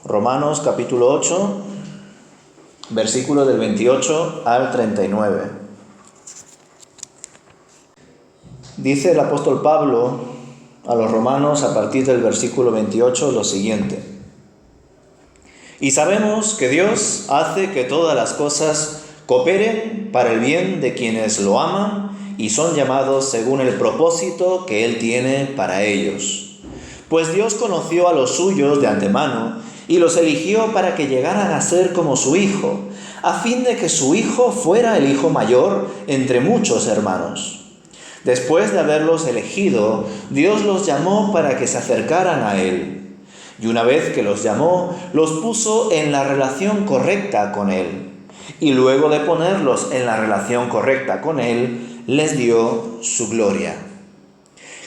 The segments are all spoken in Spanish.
Romanos capítulo 8, versículo del 28 al 39. Dice el apóstol Pablo a los romanos a partir del versículo 28 lo siguiente: Y sabemos que Dios hace que todas las cosas cooperen para el bien de quienes lo aman y son llamados según el propósito que Él tiene para ellos. Pues Dios conoció a los suyos de antemano y los eligió para que llegaran a ser como su Hijo, a fin de que su Hijo fuera el hijo mayor entre muchos hermanos. Después de haberlos elegido, Dios los llamó para que se acercaran a Él. Y una vez que los llamó, los puso en la relación correcta con Él. Y luego de ponerlos en la relación correcta con Él, les dio su gloria.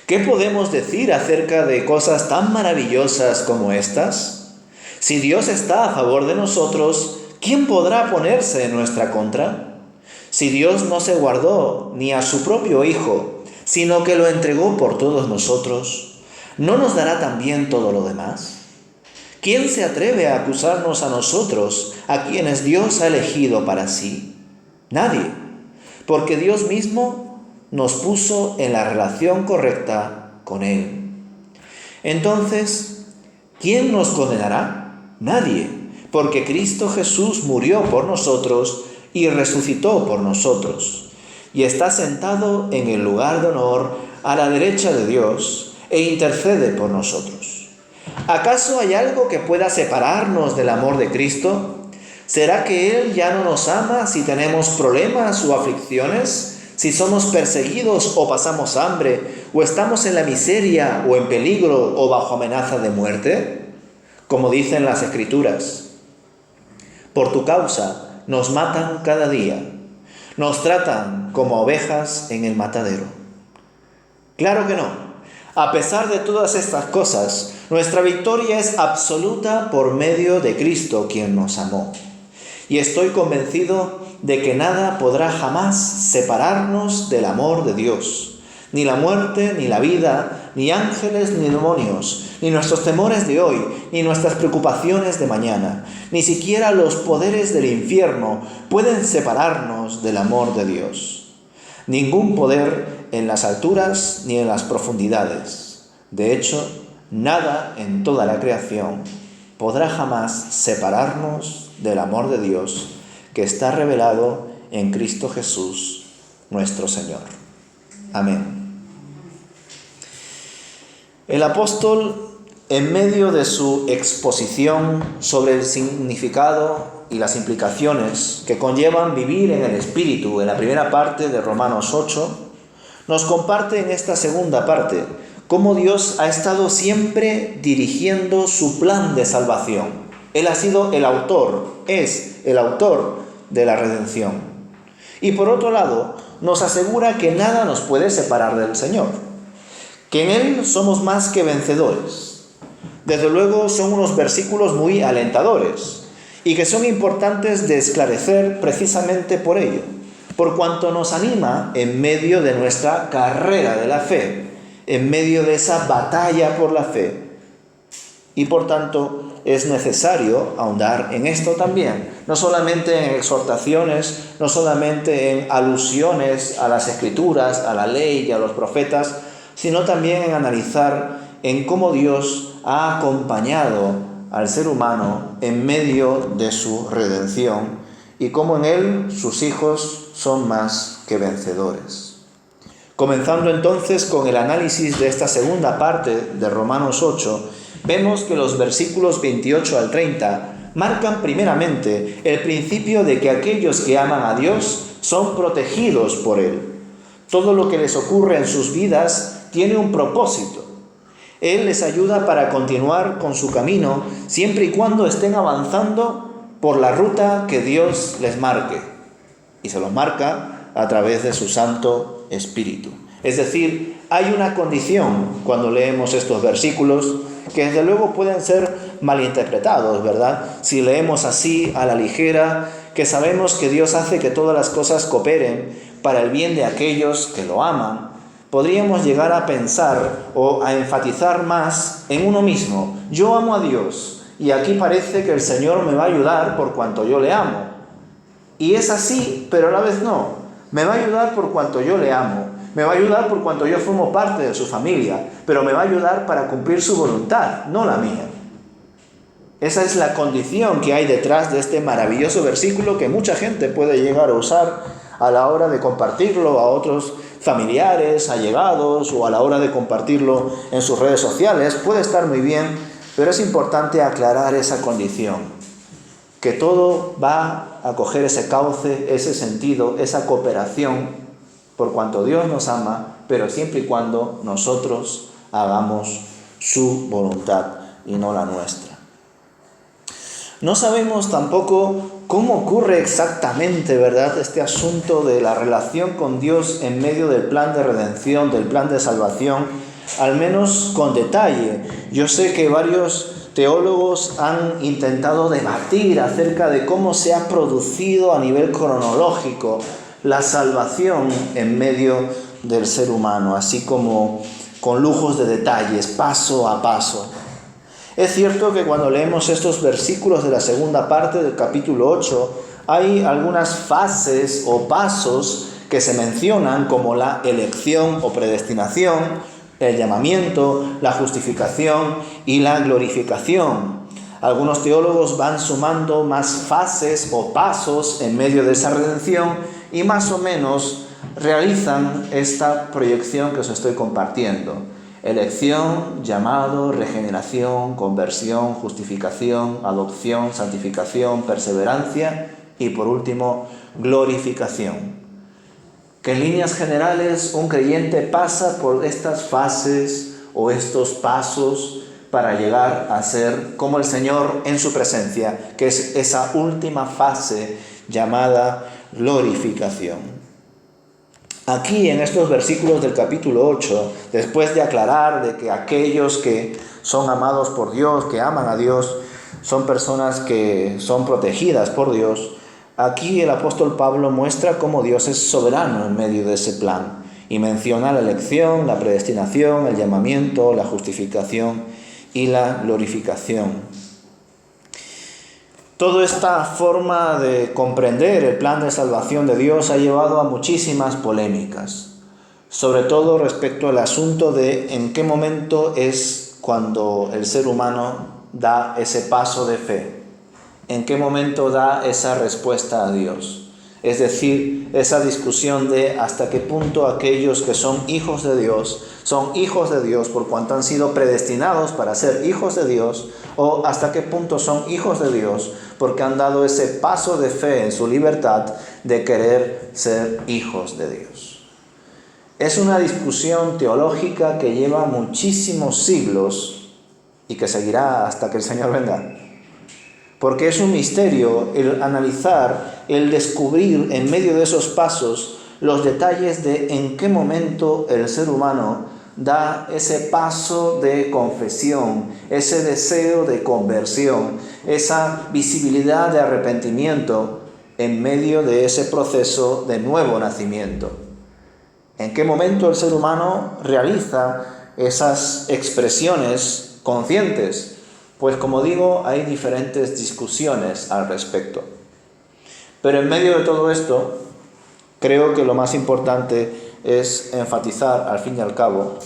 ¿Qué podemos decir acerca de cosas tan maravillosas como estas? Si Dios está a favor de nosotros, ¿quién podrá ponerse en nuestra contra? Si Dios no se guardó ni a su propio Hijo, sino que lo entregó por todos nosotros, ¿no nos dará también todo lo demás? ¿Quién se atreve a acusarnos a nosotros, a quienes Dios ha elegido para sí? Nadie, porque Dios mismo nos puso en la relación correcta con Él. Entonces, ¿quién nos condenará? Nadie, porque Cristo Jesús murió por nosotros y resucitó por nosotros, y está sentado en el lugar de honor a la derecha de Dios e intercede por nosotros. ¿Acaso hay algo que pueda separarnos del amor de Cristo? ¿Será que Él ya no nos ama si tenemos problemas o aflicciones? ¿Si somos perseguidos o pasamos hambre? ¿O estamos en la miseria o en peligro o bajo amenaza de muerte? Como dicen las Escrituras: por tu causa nos matan cada día, nos tratan como ovejas en el matadero. Claro que no. A pesar de todas estas cosas, nuestra victoria es absoluta por medio de Cristo, quien nos amó. Y estoy convencido de que nada podrá jamás separarnos del amor de Dios. Ni la muerte, ni la vida, ni ángeles, ni demonios, ni nuestros temores de hoy, ni nuestras preocupaciones de mañana, ni siquiera los poderes del infierno pueden separarnos del amor de Dios. Ningún poder en las alturas ni en las profundidades. De hecho, nada en toda la creación podrá jamás separarnos del amor de Dios que está revelado en Cristo Jesús, nuestro Señor. Amén. El apóstol, en medio de su exposición sobre el significado y las implicaciones que conllevan vivir en el Espíritu, en la primera parte de Romanos 8, nos comparte en esta segunda parte cómo Dios ha estado siempre dirigiendo su plan de salvación. Él ha sido el autor, es el autor de la redención. Y por otro lado, nos asegura que nada nos puede separar del Señor, que en Él somos más que vencedores. Desde luego son unos versículos muy alentadores y que son importantes de esclarecer precisamente por ello, por cuanto nos anima en medio de nuestra carrera de la fe, en medio de esa batalla por la fe. Y por tanto es necesario ahondar en esto también, no solamente en exhortaciones, no solamente en alusiones a las Escrituras, a la ley y a los profetas, sino también en analizar en cómo Dios ha acompañado al ser humano en medio de su redención y cómo en Él sus hijos son más que vencedores. Comenzando entonces con el análisis de esta segunda parte de Romanos 8, vemos que los versículos 28 al 30 marcan primeramente el principio de que aquellos que aman a Dios son protegidos por Él. Todo lo que les ocurre en sus vidas tiene un propósito. Él les ayuda para continuar con su camino siempre y cuando estén avanzando por la ruta que Dios les marque. Y se los marca a través de su Santo Espíritu. Es decir, hay una condición cuando leemos estos versículos que desde luego pueden ser malinterpretados, ¿verdad? Si leemos así a la ligera, que sabemos que Dios hace que todas las cosas cooperen para el bien de aquellos que lo aman, podríamos llegar a pensar o a enfatizar más en uno mismo. Yo amo a Dios y aquí parece que el Señor me va a ayudar por cuanto yo le amo. Y es así, pero a la vez no. Me va a ayudar por cuanto yo le amo. Me va a ayudar por cuanto yo formo parte de su familia, pero me va a ayudar para cumplir su voluntad, no la mía. Esa es la condición que hay detrás de este maravilloso versículo que mucha gente puede llegar a usar a la hora de compartirlo a otros familiares, allegados, o a la hora de compartirlo en sus redes sociales. Puede estar muy bien, pero es importante aclarar esa condición, que todo va a coger ese cauce, ese sentido, esa cooperación, por cuanto Dios nos ama, pero siempre y cuando nosotros hagamos su voluntad y no la nuestra. No sabemos tampoco cómo ocurre exactamente, ¿verdad?, este asunto de la relación con Dios en medio del plan de redención, del plan de salvación, al menos con detalle. Yo sé que varios teólogos han intentado debatir acerca de cómo se ha producido a nivel cronológico la salvación en medio del ser humano, así como con lujos de detalles, paso a paso. Es cierto que cuando leemos estos versículos de la segunda parte del capítulo 8, hay algunas fases o pasos que se mencionan, como la elección o predestinación, el llamamiento, la justificación y la glorificación. Algunos teólogos van sumando más fases o pasos en medio de esa redención y más o menos realizan esta proyección que os estoy compartiendo. Elección, llamado, regeneración, conversión, justificación, adopción, santificación, perseverancia y por último, glorificación. Que en líneas generales un creyente pasa por estas fases o estos pasos para llegar a ser como el Señor en su presencia, que es esa última fase llamada glorificación. Aquí en estos versículos del capítulo 8, después de aclarar de que aquellos que son amados por Dios, que aman a Dios, son personas que son protegidas por Dios, aquí el apóstol Pablo muestra cómo Dios es soberano en medio de ese plan y menciona la elección, la predestinación, el llamamiento, la justificación y la glorificación. Toda esta forma de comprender el plan de salvación de Dios ha llevado a muchísimas polémicas, sobre todo respecto al asunto de en qué momento es cuando el ser humano da ese paso de fe, en qué momento da esa respuesta a Dios. Es decir, esa discusión de hasta qué punto aquellos que son hijos de Dios por cuanto han sido predestinados para ser hijos de Dios, o hasta qué punto son hijos de Dios porque han dado ese paso de fe en su libertad de querer ser hijos de Dios. Es una discusión teológica que lleva muchísimos siglos y que seguirá hasta que el Señor venga. Porque es un misterio el analizar, el descubrir en medio de esos pasos los detalles de en qué momento el ser humano da ese paso de confesión, ese deseo de conversión, esa visibilidad de arrepentimiento en medio de ese proceso de nuevo nacimiento. ¿En qué momento el ser humano realiza esas expresiones conscientes? Pues como digo, hay diferentes discusiones al respecto. Pero en medio de todo esto, creo que lo más importante es enfatizar, al fin y al cabo,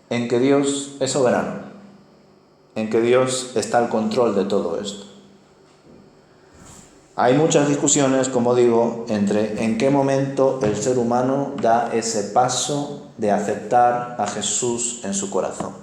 en que Dios es soberano, en que Dios está al control de todo esto. Hay muchas discusiones, como digo, entre en qué momento el ser humano da ese paso de aceptar a Jesús en su corazón.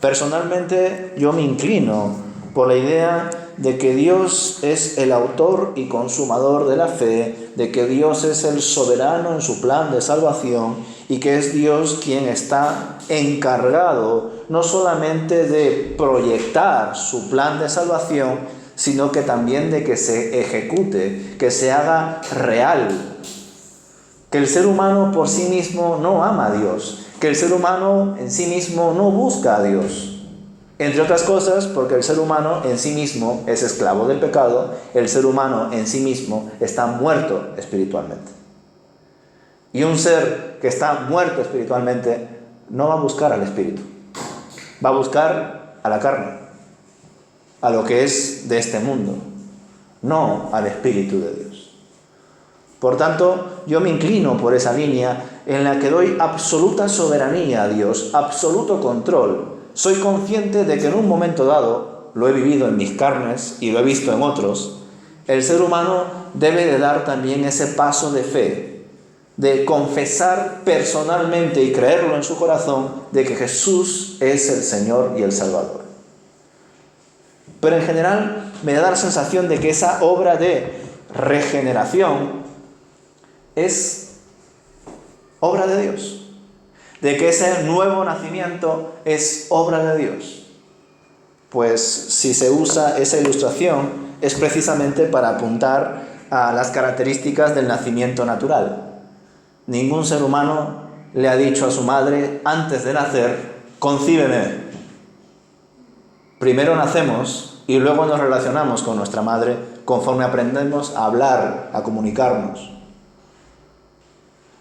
Personalmente, yo me inclino por la idea de que Dios es el autor y consumador de la fe, de que Dios es el soberano en su plan de salvación y que es Dios quien está encargado no solamente de proyectar su plan de salvación, sino que también de que se ejecute, que se haga real. Que el ser humano por sí mismo no ama a Dios, que el ser humano en sí mismo no busca a Dios. Entre otras cosas, porque el ser humano en sí mismo es esclavo del pecado, el ser humano en sí mismo está muerto espiritualmente. Y un ser que está muerto espiritualmente no va a buscar al espíritu, va a buscar a la carne. a lo que es de este mundo, no al Espíritu de Dios. Por tanto, yo me inclino por esa línea en la que doy absoluta soberanía a Dios, absoluto control. Soy consciente de que en un momento dado, lo he vivido en mis carnes y lo he visto en otros, el ser humano debe de dar también ese paso de fe, de confesar personalmente y creerlo en su corazón de que Jesús es el Señor y el Salvador. Pero en general me da la sensación de que esa obra de regeneración es obra de Dios, de que ese nuevo nacimiento es obra de Dios. Pues si se usa esa ilustración es precisamente para apuntar a las características del nacimiento natural. Ningún ser humano le ha dicho a su madre antes de nacer: concíbeme. Primero nacemos y luego nos relacionamos con nuestra madre conforme aprendemos a hablar, a comunicarnos.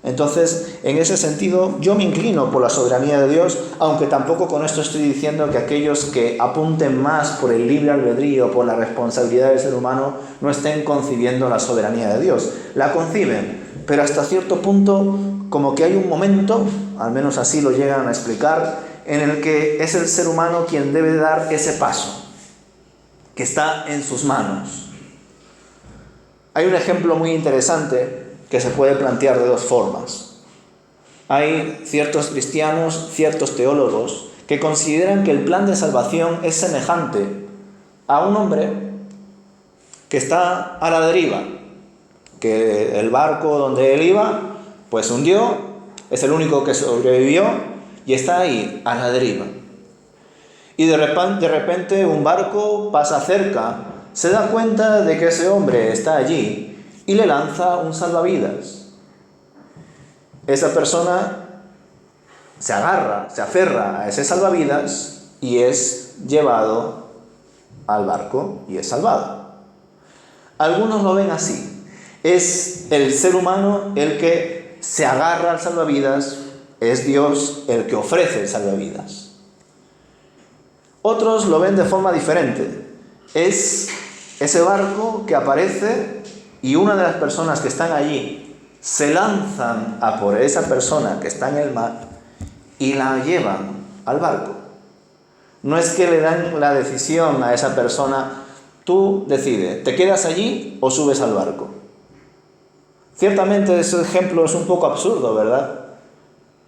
Entonces, en ese sentido, yo me inclino por la soberanía de Dios, aunque tampoco con esto estoy diciendo que aquellos que apunten más por el libre albedrío, por la responsabilidad del ser humano, no estén concibiendo la soberanía de Dios. La conciben, pero hasta cierto punto, como que hay un momento, al menos así lo llegan a explicar, en el que es el ser humano quien debe dar ese paso, que está en sus manos. Hay un ejemplo muy interesante que se puede plantear de dos formas. Hay ciertos cristianos, ciertos teólogos, que consideran que el plan de salvación es semejante a un hombre que está a la deriva, que el barco donde él iba, pues hundió, es el único que sobrevivió y está ahí, a la deriva. Y de repente un barco pasa cerca, se da cuenta de que ese hombre está allí y le lanza un salvavidas. Esa persona se agarra, se aferra a ese salvavidas y es llevado al barco y es salvado. Algunos lo ven así. Es el ser humano el que se agarra al salvavidas, es Dios el que ofrece el salvavidas. Otros lo ven de forma diferente. Es ese barco que aparece y una de las personas que están allí se lanzan a por esa persona que está en el mar y la llevan al barco. No es que le dan la decisión a esa persona: tú decides, ¿te quedas allí o subes al barco? Ciertamente ese ejemplo es un poco absurdo, ¿verdad?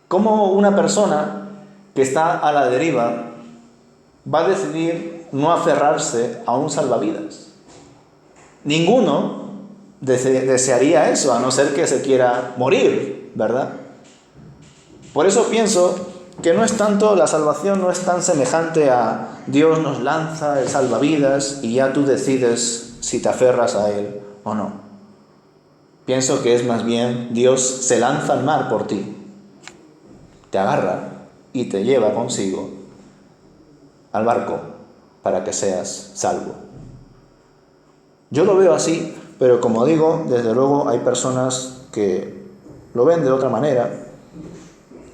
¿Cómo una persona que está a la deriva va a decidir no aferrarse a un salvavidas? Ninguno desearía eso, a no ser que se quiera morir, ¿verdad? Por eso pienso que no es tanto, la salvación no es tan semejante a Dios nos lanza el salvavidas y ya tú decides si te aferras a él o no. Pienso que es más bien Dios se lanza al mar por ti, te agarra y te lleva consigo al barco para que seas salvo. Yo lo veo así, pero como digo, desde luego hay personas que lo ven de otra manera.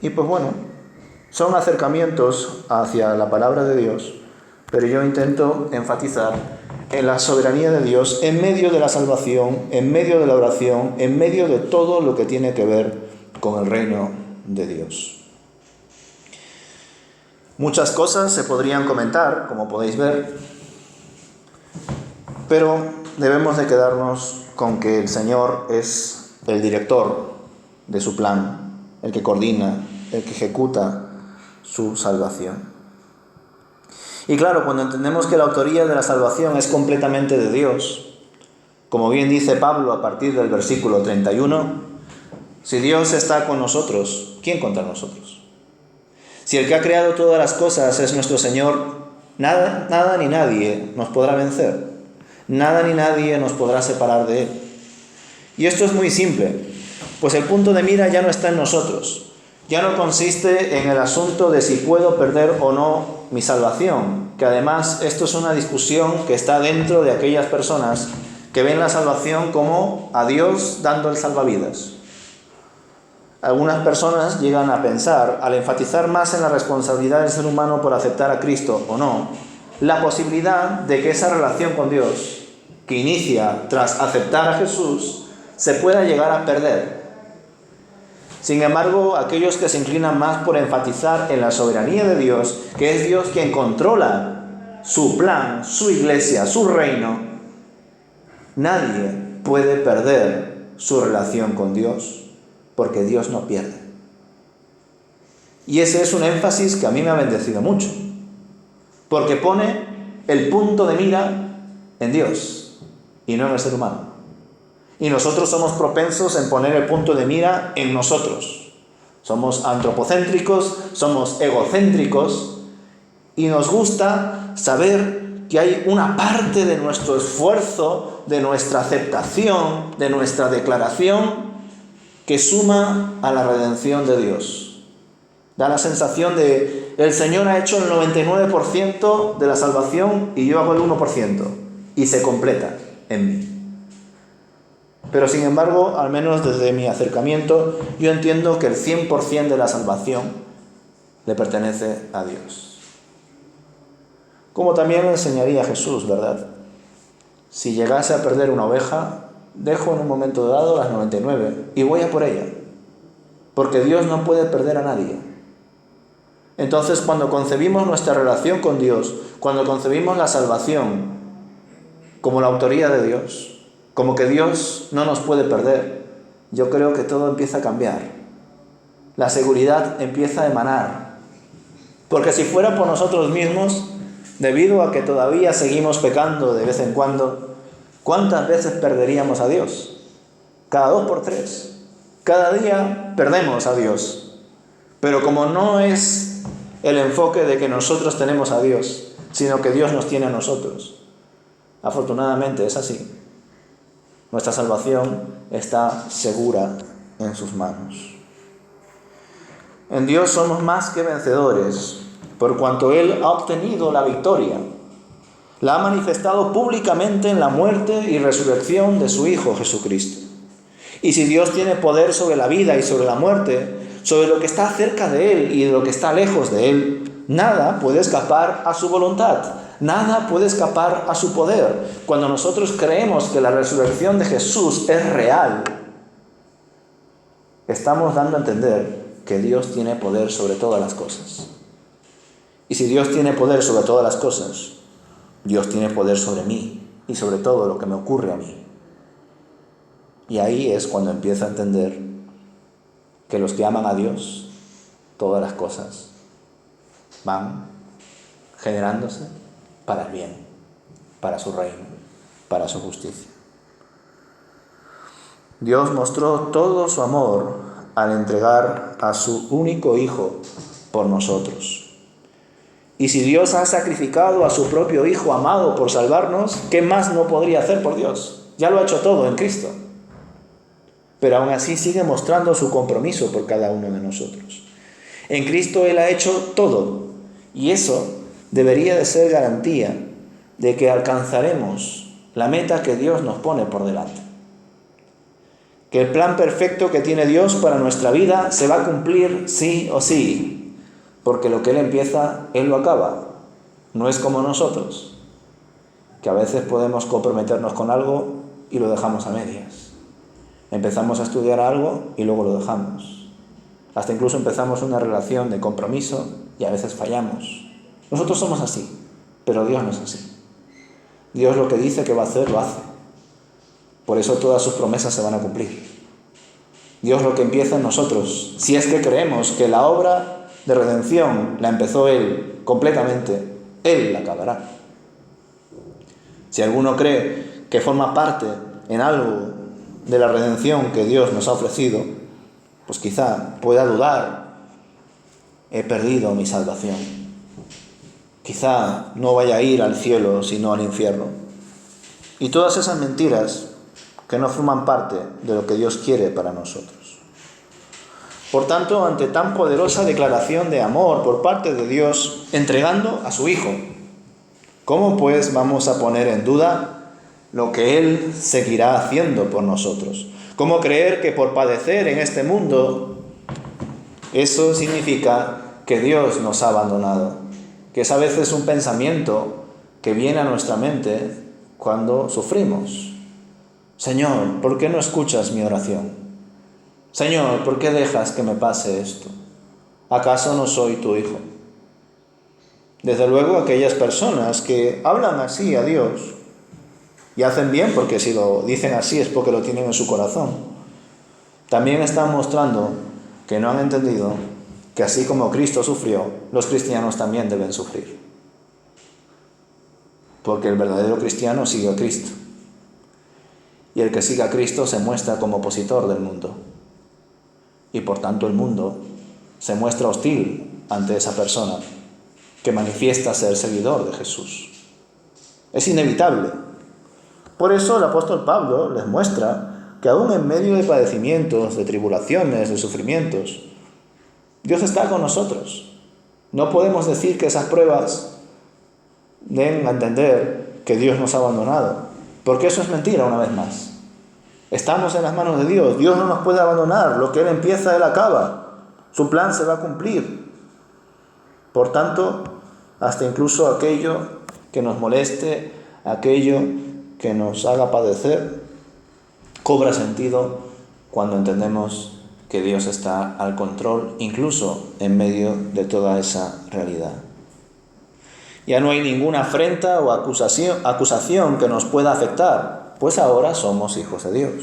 Y pues bueno, son acercamientos hacia la palabra de Dios, pero yo intento enfatizar en la soberanía de Dios en medio de la salvación, en medio de la oración, en medio de todo lo que tiene que ver con el reino de Dios. Muchas cosas se podrían comentar, como podéis ver, pero debemos de quedarnos con que el Señor es el director de su plan, el que coordina, el que ejecuta su salvación. Y claro, cuando entendemos que la autoría de la salvación es completamente de Dios, como bien dice Pablo a partir del versículo 31, si Dios está con nosotros, ¿quién contra nosotros? Si el que ha creado todas las cosas es nuestro Señor, nada ni nadie nos podrá vencer. Nada ni nadie nos podrá separar de Él. Y esto es muy simple, pues el punto de mira ya no está en nosotros. Ya no consiste en el asunto de si puedo perder o no mi salvación, que además esto es una discusión que está dentro de aquellas personas que ven la salvación como a Dios dando el salvavidas. Algunas personas llegan a pensar, al enfatizar más en la responsabilidad del ser humano por aceptar a Cristo o no, la posibilidad de que esa relación con Dios, que inicia tras aceptar a Jesús, se pueda llegar a perder. Sin embargo, aquellos que se inclinan más por enfatizar en la soberanía de Dios, que es Dios quien controla su plan, su iglesia, su reino, nadie puede perder su relación con Dios, porque Dios no pierde. Y ese es un énfasis que a mí me ha bendecido mucho, porque pone el punto de mira en Dios y no en el ser humano. Y nosotros somos propensos en poner el punto de mira en nosotros. Somos antropocéntricos, somos egocéntricos y nos gusta saber que hay una parte de nuestro esfuerzo, de nuestra aceptación, de nuestra declaración que suma a la redención de Dios. Da la sensación de el Señor ha hecho el 99% de la salvación y yo hago el 1% y se completa en mí. Pero sin embargo, al menos desde mi acercamiento, yo entiendo que el 100% de la salvación le pertenece a Dios. Como también enseñaría Jesús, ¿verdad? Si llegase a perder una oveja, dejo en un momento dado las 99 y voy a por ella, porque Dios no puede perder a nadie. Entonces, cuando concebimos nuestra relación con Dios, cuando concebimos la salvación como la autoría de Dios, como que Dios no nos puede perder, yo creo que todo empieza a cambiar. La seguridad empieza a emanar. Porque si fuera por nosotros mismos, debido a que todavía seguimos pecando de vez en cuando, ¿cuántas veces perderíamos a Dios? Cada 2 por 3. Cada día perdemos a Dios. Pero como no es el enfoque de que nosotros tenemos a Dios, sino que Dios nos tiene a nosotros, afortunadamente es así. Nuestra salvación está segura en sus manos. En Dios somos más que vencedores, por cuanto Él ha obtenido la victoria. La ha manifestado públicamente en la muerte y resurrección de su Hijo Jesucristo. Y si Dios tiene poder sobre la vida y sobre la muerte, sobre lo que está cerca de Él y de lo que está lejos de Él, nada puede escapar a su voluntad. Nada puede escapar a su poder. Cuando nosotros creemos que la resurrección de Jesús es real, estamos dando a entender que Dios tiene poder sobre todas las cosas. Y si Dios tiene poder sobre todas las cosas, Dios tiene poder sobre mí y sobre todo lo que me ocurre a mí. Y ahí es cuando empiezo a entender que los que aman a Dios, todas las cosas van generándose para el bien, para su reino, para su justicia. Dios mostró todo su amor al entregar a su único Hijo por nosotros. Y si Dios ha sacrificado a su propio Hijo amado por salvarnos, ¿qué más no podría hacer por Dios? Ya lo ha hecho todo en Cristo. Pero aún así sigue mostrando su compromiso por cada uno de nosotros. En Cristo Él ha hecho todo, y eso debería de ser garantía de que alcanzaremos la meta que Dios nos pone por delante. Que el plan perfecto que tiene Dios para nuestra vida se va a cumplir sí o sí, porque lo que Él empieza, Él lo acaba. No es como nosotros, que a veces podemos comprometernos con algo y lo dejamos a medias. Empezamos a estudiar algo y luego lo dejamos. Hasta incluso empezamos una relación de compromiso y a veces fallamos. Nosotros somos así, pero Dios no es así. Dios lo que dice que va a hacer, lo hace. Por eso todas sus promesas se van a cumplir. Dios lo que empieza en nosotros, si es que creemos que la obra de redención la empezó Él completamente, Él la acabará. Si alguno cree que forma parte en algo de la redención que Dios nos ha ofrecido, pues quizá pueda dudar, he perdido mi salvación. Quizá no vaya a ir al cielo, sino al infierno. Y todas esas mentiras que no forman parte de lo que Dios quiere para nosotros. Por tanto, ante tan poderosa declaración de amor por parte de Dios, entregando a su Hijo, ¿cómo pues vamos a poner en duda lo que Él seguirá haciendo por nosotros? ¿Cómo creer que por padecer en este mundo, eso significa que Dios nos ha abandonado? Que es a veces un pensamiento que viene a nuestra mente cuando sufrimos. Señor, ¿por qué no escuchas mi oración? Señor, ¿por qué dejas que me pase esto? ¿Acaso no soy tu hijo? Desde luego, aquellas personas que hablan así a Dios, y hacen bien, porque si lo dicen así es porque lo tienen en su corazón, también están mostrando que no han entendido que así como Cristo sufrió, los cristianos también deben sufrir. Porque el verdadero cristiano sigue a Cristo. Y el que sigue a Cristo se muestra como opositor del mundo. Y por tanto el mundo se muestra hostil ante esa persona que manifiesta ser seguidor de Jesús. Es inevitable. Por eso el apóstol Pablo les muestra que aún en medio de padecimientos, de tribulaciones, de sufrimientos, Dios está con nosotros. No podemos decir que esas pruebas den a entender que Dios nos ha abandonado, porque eso es mentira una vez más. Estamos en las manos de Dios. Dios no nos puede abandonar. Lo que Él empieza, Él acaba. Su plan se va a cumplir. Por tanto, hasta incluso aquello que nos moleste, aquello que nos haga padecer, cobra sentido cuando entendemos que Dios está al control, incluso en medio de toda esa realidad. Ya no hay ninguna afrenta o acusación que nos pueda afectar, pues ahora somos hijos de Dios.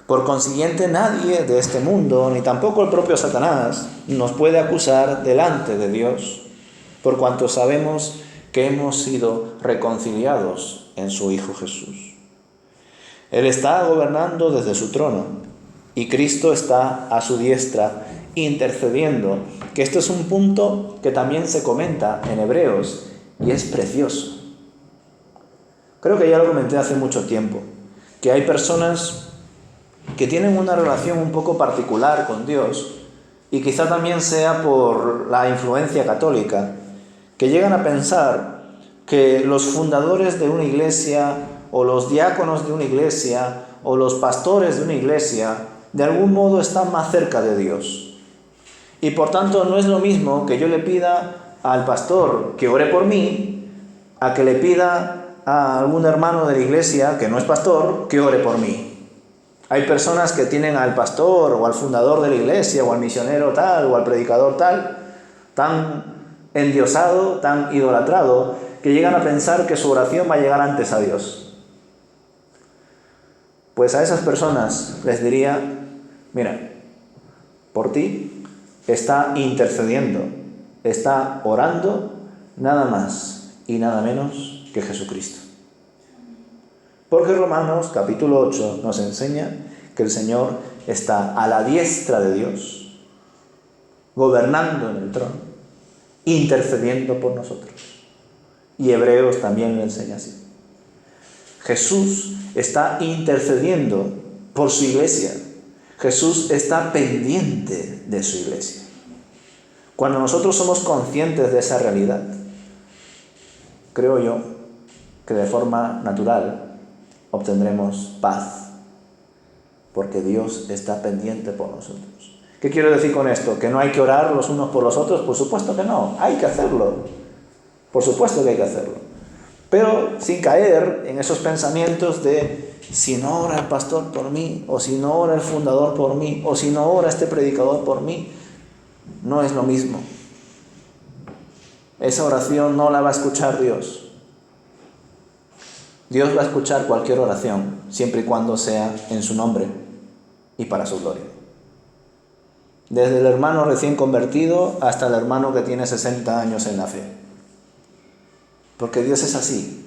Por consiguiente, nadie de este mundo, ni tampoco el propio Satanás, nos puede acusar delante de Dios, por cuanto sabemos que hemos sido reconciliados en su Hijo Jesús. Él está gobernando desde su trono y Cristo está a su diestra intercediendo, que esto es un punto que también se comenta en Hebreos y es precioso. Creo que ya lo comenté hace mucho tiempo, que hay personas que tienen una relación un poco particular con Dios, y quizá también sea por la influencia católica, que llegan a pensar que los fundadores de una iglesia, o los diáconos de una iglesia, o los pastores de una iglesia, de algún modo están más cerca de Dios. Y por tanto no es lo mismo que yo le pida al pastor que ore por mí, a que le pida a algún hermano de la iglesia que no es pastor que ore por mí. Hay personas que tienen al pastor o al fundador de la iglesia o al misionero tal o al predicador tal, tan endiosado, tan idolatrado, que llegan a pensar que su oración va a llegar antes a Dios. Pues a esas personas les diría, mira, por ti está intercediendo, está orando nada más y nada menos que Jesucristo. Porque Romanos capítulo 8 nos enseña que el Señor está a la diestra de Dios, gobernando en el trono, intercediendo por nosotros. Y Hebreos también lo enseña así. Jesús está intercediendo por su iglesia. Jesús está pendiente de su iglesia. Cuando nosotros somos conscientes de esa realidad, creo yo que de forma natural obtendremos paz, porque Dios está pendiente por nosotros. ¿Qué quiero decir con esto? ¿Que no hay que orar los unos por los otros? Por supuesto que no, hay que hacerlo. Por supuesto que hay que hacerlo. Pero sin caer en esos pensamientos de si no ora el pastor por mí, o si no ora el fundador por mí, o si no ora este predicador por mí, no es lo mismo. Esa oración no la va a escuchar Dios. Dios va a escuchar cualquier oración, siempre y cuando sea en su nombre y para su gloria. Desde el hermano recién convertido hasta el hermano que tiene 60 años en la fe. Porque Dios es así.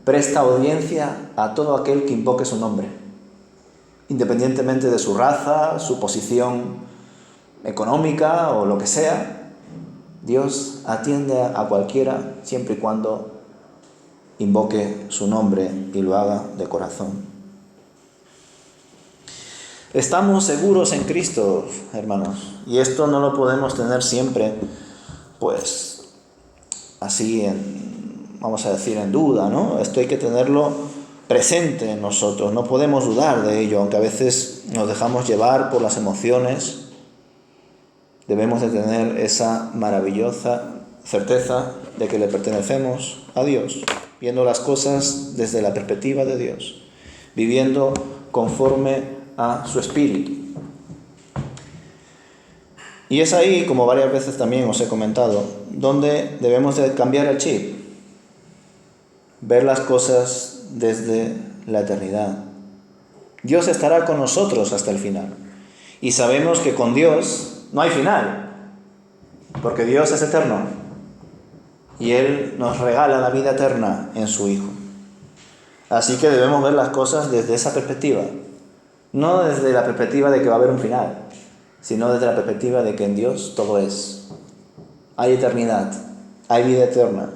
Presta audiencia a todo aquel que invoque su nombre, independientemente de su raza, su posición económica o lo que sea. Dios atiende a cualquiera siempre y cuando invoque su nombre y lo haga de corazón. Estamos seguros en Cristo, hermanos, y esto no lo podemos tener siempre, pues, así vamos a decir, en duda, ¿no? Esto hay que tenerlo presente en nosotros, no podemos dudar de ello, aunque a veces nos dejamos llevar por las emociones. Debemos de tener esa maravillosa certeza de que le pertenecemos a Dios, viendo las cosas desde la perspectiva de Dios, viviendo conforme a su Espíritu. Y es ahí, como varias veces también os he comentado, donde debemos de cambiar el chip, ver las cosas desde la eternidad. Dios estará con nosotros hasta el final. Y sabemos que con Dios no hay final, porque Dios es eterno. Y Él nos regala la vida eterna en su Hijo. Así que debemos ver las cosas desde esa perspectiva. No desde la perspectiva de que va a haber un final, sino desde la perspectiva de que en Dios todo es. Hay eternidad, hay vida eterna.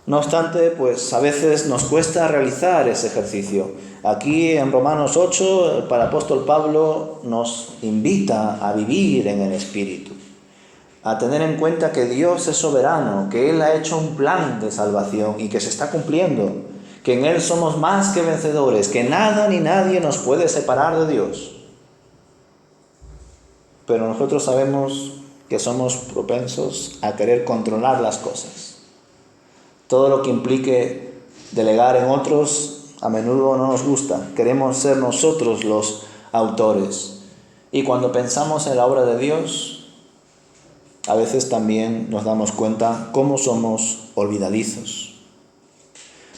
No obstante, pues a veces nos cuesta realizar ese ejercicio. Aquí en Romanos 8, el apóstol Pablo nos invita a vivir en el Espíritu, a tener en cuenta que Dios es soberano, que Él ha hecho un plan de salvación y que se está cumpliendo, que en Él somos más que vencedores, que nada ni nadie nos puede separar de Dios. Pero nosotros sabemos que somos propensos a querer controlar las cosas. Todo lo que implique delegar en otros a menudo no nos gusta. Queremos ser nosotros los autores. Y cuando pensamos en la obra de Dios, a veces también nos damos cuenta cómo somos olvidadizos.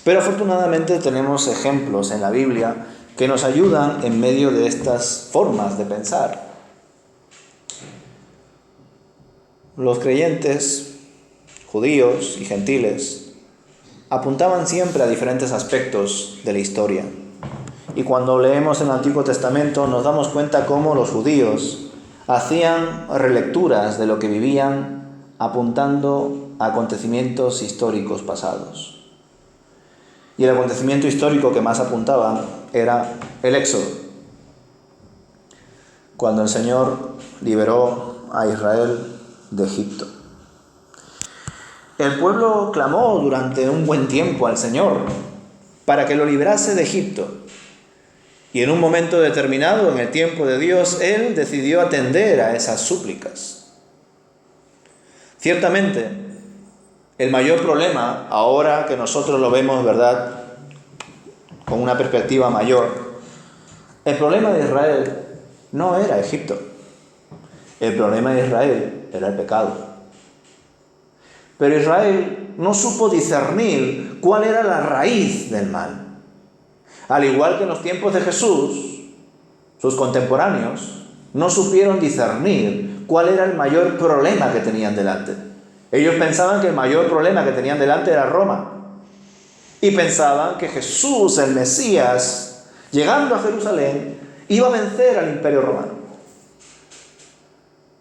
Pero afortunadamente tenemos ejemplos en la Biblia que nos ayudan en medio de estas formas de pensar. Los creyentes, judíos y gentiles, apuntaban siempre a diferentes aspectos de la historia. Y cuando leemos el Antiguo Testamento nos damos cuenta cómo los judíos hacían relecturas de lo que vivían apuntando a acontecimientos históricos pasados. Y el acontecimiento histórico que más apuntaban era el Éxodo, cuando el Señor liberó a Israel de Egipto. El pueblo clamó durante un buen tiempo al Señor para que lo librase de Egipto. Y en un momento determinado, en el tiempo de Dios, Él decidió atender a esas súplicas. Ciertamente, el mayor problema, ahora que nosotros lo vemos, ¿verdad?, con una perspectiva mayor, el problema de Israel no era Egipto. El problema de Israel era el pecado. Pero Israel no supo discernir cuál era la raíz del mal. Al igual que en los tiempos de Jesús, sus contemporáneos no supieron discernir cuál era el mayor problema que tenían delante. Ellos pensaban que el mayor problema que tenían delante era Roma. Y pensaban que Jesús, el Mesías, llegando a Jerusalén, iba a vencer al Imperio Romano.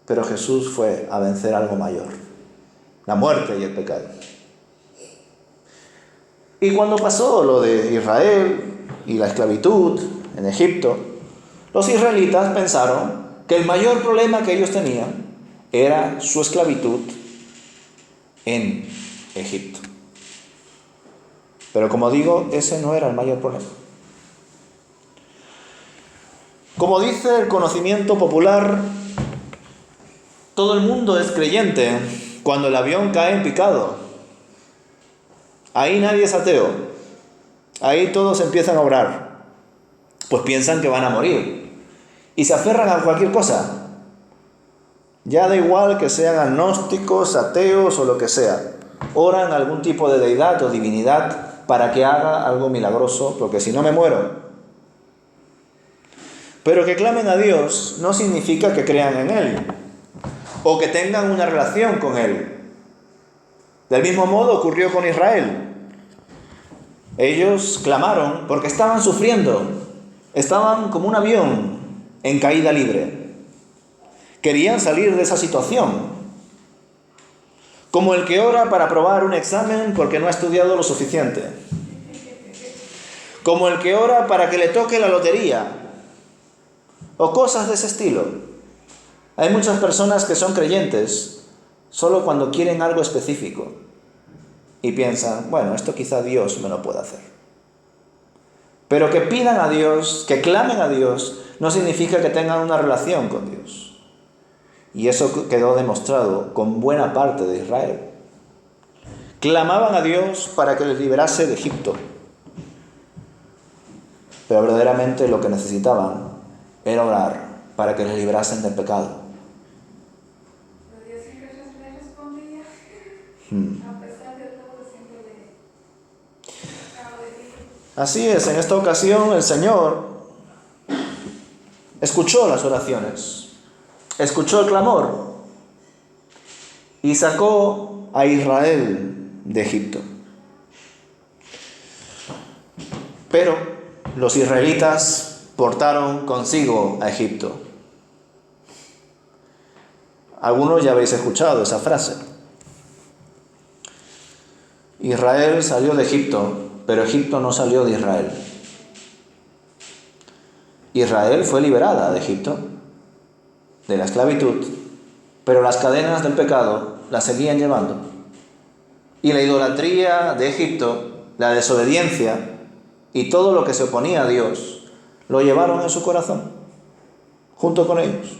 Pero Jesús fue a vencer algo mayor: la muerte y el pecado. Y cuando pasó lo de Israel y la esclavitud en Egipto, los israelitas pensaron que el mayor problema que ellos tenían era su esclavitud en Egipto. Pero como digo, ese no era el mayor problema. Como dice el conocimiento popular, todo el mundo es creyente cuando el avión cae en picado. Ahí nadie es ateo. Ahí todos empiezan a orar. Pues piensan que van a morir. Y se aferran a cualquier cosa. Ya da igual que sean agnósticos, ateos o lo que sea. Oran a algún tipo de deidad o divinidad para que haga algo milagroso, porque si no me muero. Pero que clamen a Dios no significa que crean en Él o que tengan una relación con Él. Del mismo modo ocurrió con Israel. Ellos clamaron porque estaban sufriendo, estaban como un avión en caída libre. Querían salir de esa situación, como el que ora para aprobar un examen porque no ha estudiado lo suficiente, como el que ora para que le toque la lotería, o cosas de ese estilo. Hay muchas personas que son creyentes solo cuando quieren algo específico y piensan, bueno, esto quizá Dios me lo pueda hacer. Pero que pidan a Dios, que clamen a Dios, no significa que tengan una relación con Dios. Y eso quedó demostrado con buena parte de Israel. Clamaban a Dios para que les liberase de Egipto. Pero verdaderamente lo que necesitaban era orar para que les librasen del pecado. Pero Dios siempre les respondía. A pesar de todo, siempre le sacaba de ti. Así es, en esta ocasión el Señor escuchó las oraciones, escuchó el clamor y sacó a Israel de Egipto. Pero los israelitas portaron consigo a Egipto. Algunos ya habéis escuchado esa frase. Israel salió de Egipto, pero Egipto no salió de Israel. Israel fue liberada de Egipto, de la esclavitud, pero las cadenas del pecado la seguían llevando. Y la idolatría de Egipto, la desobediencia y todo lo que se oponía a Dios, lo llevaron en su corazón, junto con ellos.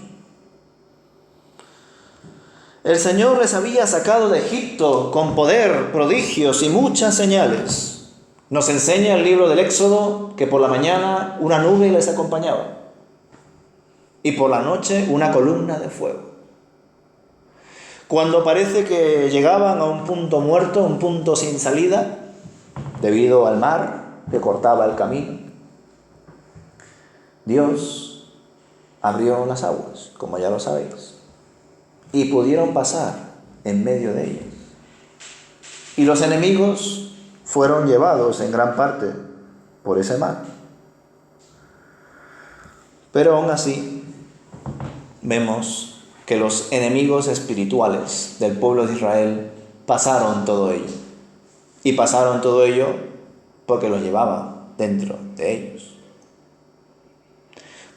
El Señor les había sacado de Egipto con poder, prodigios y muchas señales. Nos enseña el libro del Éxodo que por la mañana una nube les acompañaba y por la noche una columna de fuego. Cuando parece que llegaban a un punto muerto, un punto sin salida, debido al mar que cortaba el camino, Dios abrió las aguas, como ya lo sabéis, y pudieron pasar en medio de ellas. Y los enemigos fueron llevados en gran parte por ese mar. Pero aún así, vemos que los enemigos espirituales del pueblo de Israel pasaron todo ello. Y pasaron todo ello porque los llevaba dentro de ellos.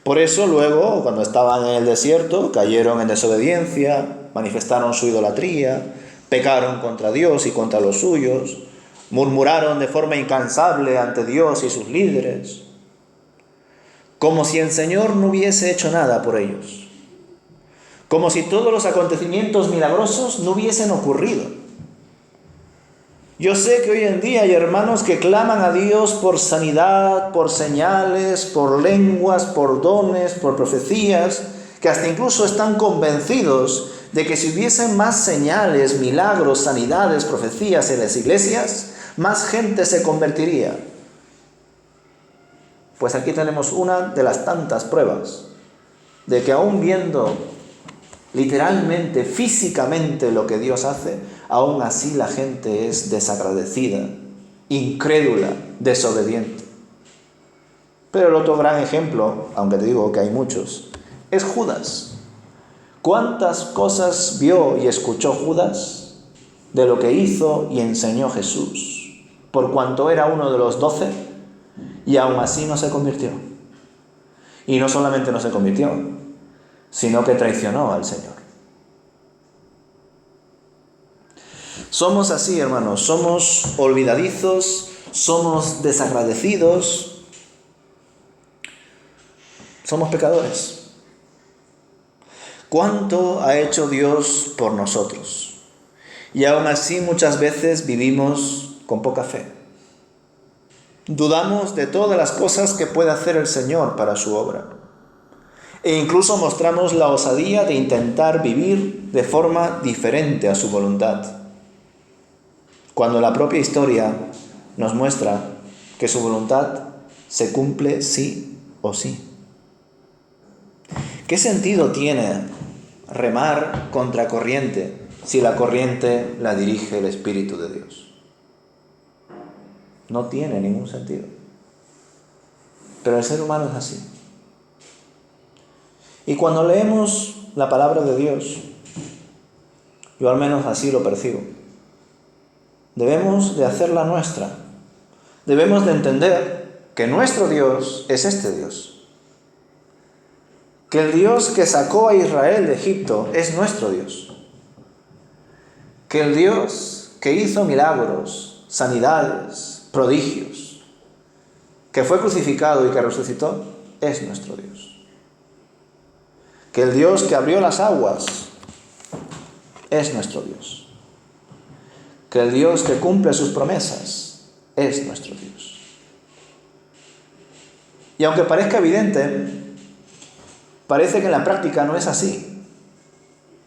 Por eso luego, cuando estaban en el desierto, cayeron en desobediencia, manifestaron su idolatría, pecaron contra Dios y contra los suyos, murmuraron de forma incansable ante Dios y sus líderes, como si el Señor no hubiese hecho nada por ellos, como si todos los acontecimientos milagrosos no hubiesen ocurrido. Yo sé que hoy en día hay hermanos que claman a Dios por sanidad, por señales, por lenguas, por dones, por profecías, que hasta incluso están convencidos de que si hubiesen más señales, milagros, sanidades, profecías en las iglesias, más gente se convertiría. Pues aquí tenemos una de las tantas pruebas de que aún viendo literalmente, físicamente lo que Dios hace, aún así la gente es desagradecida, incrédula, desobediente. Pero el otro gran ejemplo, aunque te digo que hay muchos, es Judas. ¿Cuántas cosas vio y escuchó Judas de lo que hizo y enseñó Jesús? Por cuanto era uno de los 12 y aún así no se convirtió. Y no solamente no se convirtió, sino que traicionó al Señor. Somos así, hermanos, somos olvidadizos, somos desagradecidos, somos pecadores. ¿Cuánto ha hecho Dios por nosotros? Y aún así muchas veces vivimos con poca fe. Dudamos de todas las cosas que puede hacer el Señor para su obra. E incluso mostramos la osadía de intentar vivir de forma diferente a su voluntad, cuando la propia historia nos muestra que su voluntad se cumple sí o sí. ¿Qué sentido tiene remar contra corriente si la corriente la dirige el Espíritu de Dios? No tiene ningún sentido. Pero el ser humano es así. Y cuando leemos la palabra de Dios, yo al menos así lo percibo, debemos de hacerla nuestra. Debemos de entender que nuestro Dios es este Dios. Que el Dios que sacó a Israel de Egipto es nuestro Dios. Que el Dios que hizo milagros, sanidades, prodigios, que fue crucificado y que resucitó, es nuestro Dios. que el Dios que abrió las aguas es nuestro Dios, que el Dios que cumple sus promesas es nuestro Dios. Y aunque parezca evidente, parece que en la práctica no es así.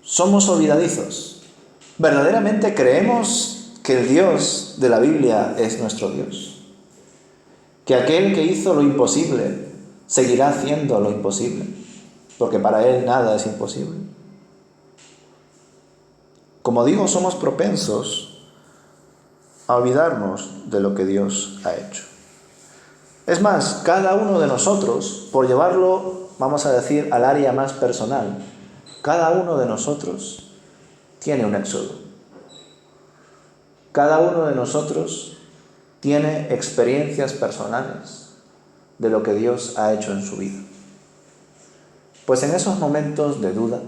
Somos olvidadizos. ¿Verdaderamente creemos que el Dios de la Biblia es nuestro Dios? Que aquel que hizo lo imposible seguirá haciendo lo imposible, porque para Él nada es imposible. Como digo, somos propensos a olvidarnos de lo que Dios ha hecho. Es más, cada uno de nosotros, por llevarlo, vamos a decir, al área más personal, cada uno de nosotros tiene un éxodo. Cada uno de nosotros tiene experiencias personales de lo que Dios ha hecho en su vida. Pues en esos momentos de duda,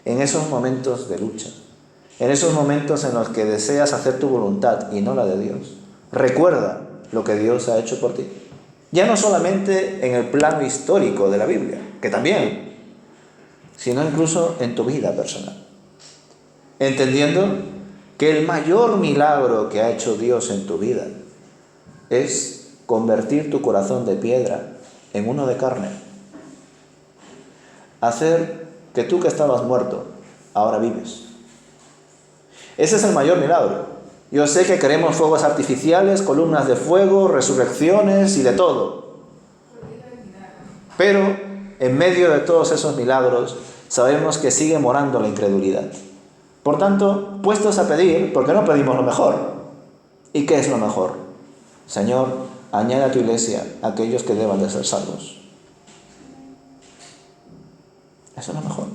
en esos momentos de lucha, en esos momentos en los que deseas hacer tu voluntad y no la de Dios, recuerda lo que Dios ha hecho por ti. Ya no solamente en el plano histórico de la Biblia, que también, sino incluso en tu vida personal. Entendiendo que el mayor milagro que ha hecho Dios en tu vida es convertir tu corazón de piedra en uno de carne. Hacer que tú que estabas muerto, ahora vives. Ese es el mayor milagro. Yo sé que queremos fuegos artificiales, columnas de fuego, resurrecciones y de todo. Pero en medio de todos esos milagros sabemos que sigue morando la incredulidad. Por tanto, puestos a pedir, ¿por qué no pedimos lo mejor? ¿Y qué es lo mejor? Señor, añade a tu iglesia a aquellos que deban de ser salvos. Eso es lo mejor.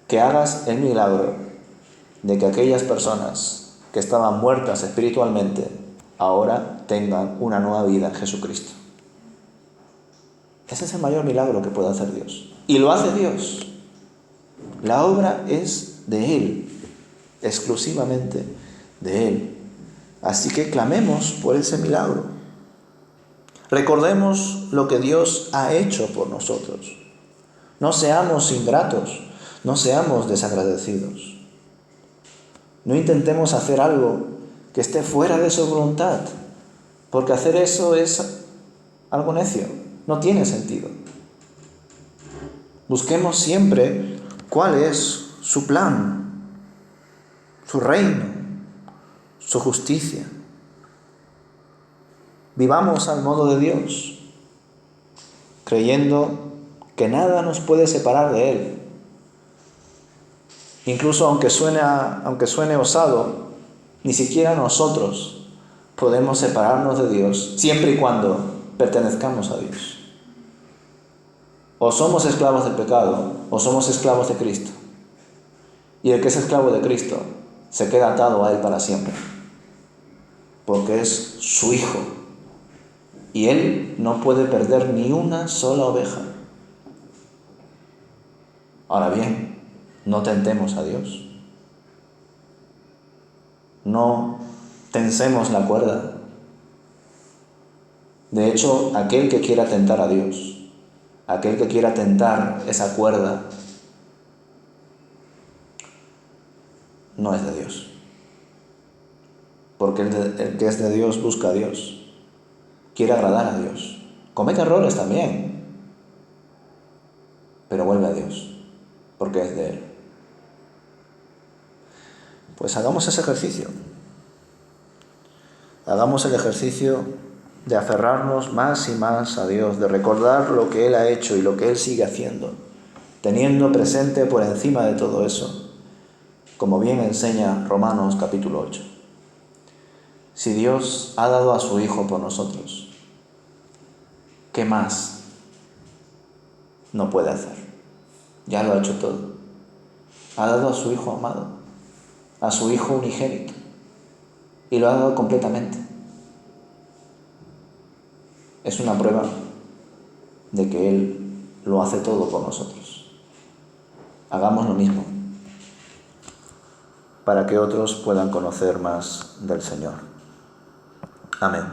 Que hagas el milagro de que aquellas personas que estaban muertas espiritualmente ahora tengan una nueva vida en Jesucristo. Ese es el mayor milagro que puede hacer Dios. Y lo hace Dios. La obra es de Él, exclusivamente de Él. Así que clamemos por ese milagro. Recordemos lo que Dios ha hecho por nosotros. No seamos ingratos, no seamos desagradecidos. No intentemos hacer algo que esté fuera de su voluntad, porque hacer eso es algo necio, no tiene sentido. Busquemos siempre cuál es su plan, su reino, su justicia. Vivamos al modo de Dios, creyendo que nada nos puede separar de Él. Incluso aunque suene osado, ni siquiera nosotros podemos separarnos de Dios siempre y cuando pertenezcamos a Dios. O somos esclavos del pecado o somos esclavos de Cristo. Y el que es esclavo de Cristo se queda atado a Él para siempre, porque es su Hijo y Él no puede perder ni una sola oveja. Ahora bien, no tentemos a Dios. No tensemos la cuerda. De hecho, aquel que quiera tentar a Dios, aquel que quiera tentar esa cuerda, no es de Dios. Porque el que es de Dios busca a Dios, quiere agradar a Dios. Comete errores también, pero vuelve a Dios, porque es de Él. Pues hagamos ese ejercicio. Hagamos el ejercicio de aferrarnos más y más a Dios, de recordar lo que Él ha hecho y lo que Él sigue haciendo, teniendo presente por encima de todo eso, como bien enseña Romanos capítulo 8. Si Dios ha dado a su Hijo por nosotros, ¿qué más no puede hacer? Ya lo ha hecho todo. Ha dado a su Hijo amado, a su Hijo unigénito, y lo ha dado completamente. Es una prueba de que Él lo hace todo por nosotros. Hagamos lo mismo para que otros puedan conocer más del Señor. Amén.